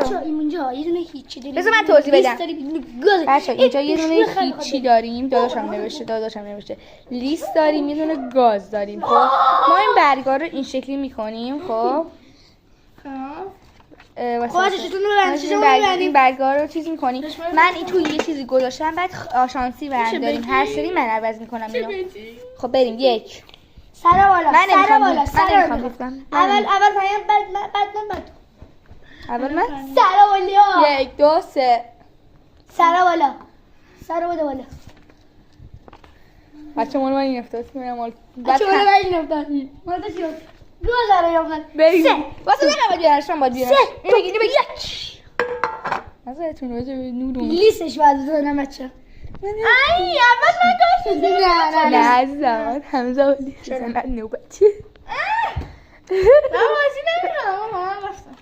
بچه‌ها اینجا یه دونه هیچی داریم. بذار من توضیح بدم. بچه‌ها اینجا یه دونه هیچی داریم. داداشم نوشته. لیست داریم، یه دونه گاز داریم. خب ما این برگا رو این شکلی می‌کنیم. خب این برگا رو چیز می‌کنیم. من این تو یه چیزی گذاشتم، بعد آشانسی برام داریم. هر سری من عوض می‌کنم اینو. خب بریم. یک سر بالا. من سر بالا. اول اول من سر بالا. 1 2 3 سر بالا. سر بالا. بچه مال من این افتاد میرم بچه مال من این افتاد. مال تو چی افتاد؟ 2000 افتاد. بریم. واسه من باید بیارم باید بیارم. اینو بگی ازتون واسه نورو لیستش باید بزنم بچه. ای اول من گوش نه عزیزم همزه ولی شدن نوبتی من بازی نمیرم من رفتم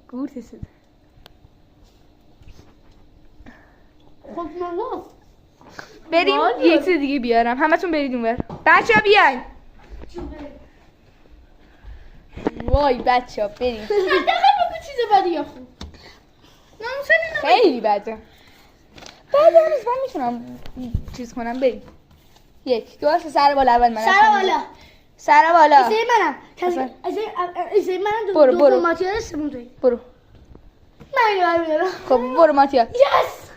گورت شد خب من بریم یک چیز دیگه بیارم همتون برید اونور بچه ها بیاین وای بچه ها بریم دقیقا بگو چیز بدی یا خوب خیلی بده بعد هنوز من میتونم چیز کنم بریم 1 2 3 سر بالا اول من سر بالا ایسه منم ایسه منم برو ماتیا دستمون توی برو من میارم خب برو ماتیا یس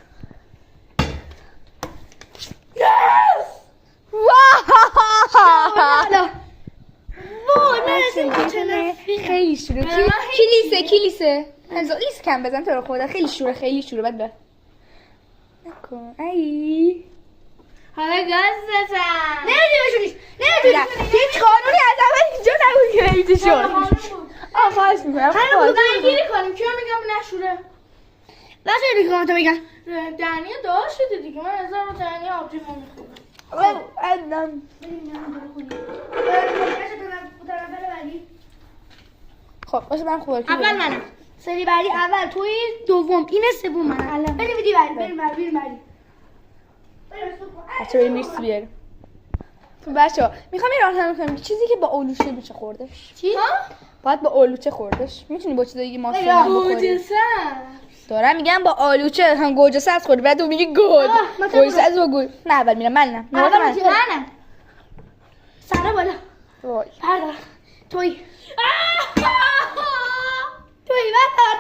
وای من خیلی شروع کلیسه لیست کم بزن تو رو خدا خیلی شروع بد به نکن ای حالا گاز بزن نمیدونیش هیچ قانونی از اول اینجا نبود که نمیده شد خواهش میکنم همه بگیری کنیم که میگم نشوره بچه دیگه کامنتا بگن دنیا داشت شده دیگه من از اون دنیا آبجیمون میخورم الان خب باشه من خوبه اول منم سری بعدی اول توی دوم اینه سوم منم الان بریم ویدیو بعدی بریم بچه بریم لیست بیاریم بچه میخوام یه راهنمایی کنم چیزی که با آلوچه میشه خوردش چی؟ باید با آلوچه خوردش میتونی با چیزایی ماست بخوری دارم میگم با آلوچه هم گوجه سبز خوری بعد تو میگی گوجه سبز با گوجه نه اول میرم منم منم سر بالا وای بردار توی بردار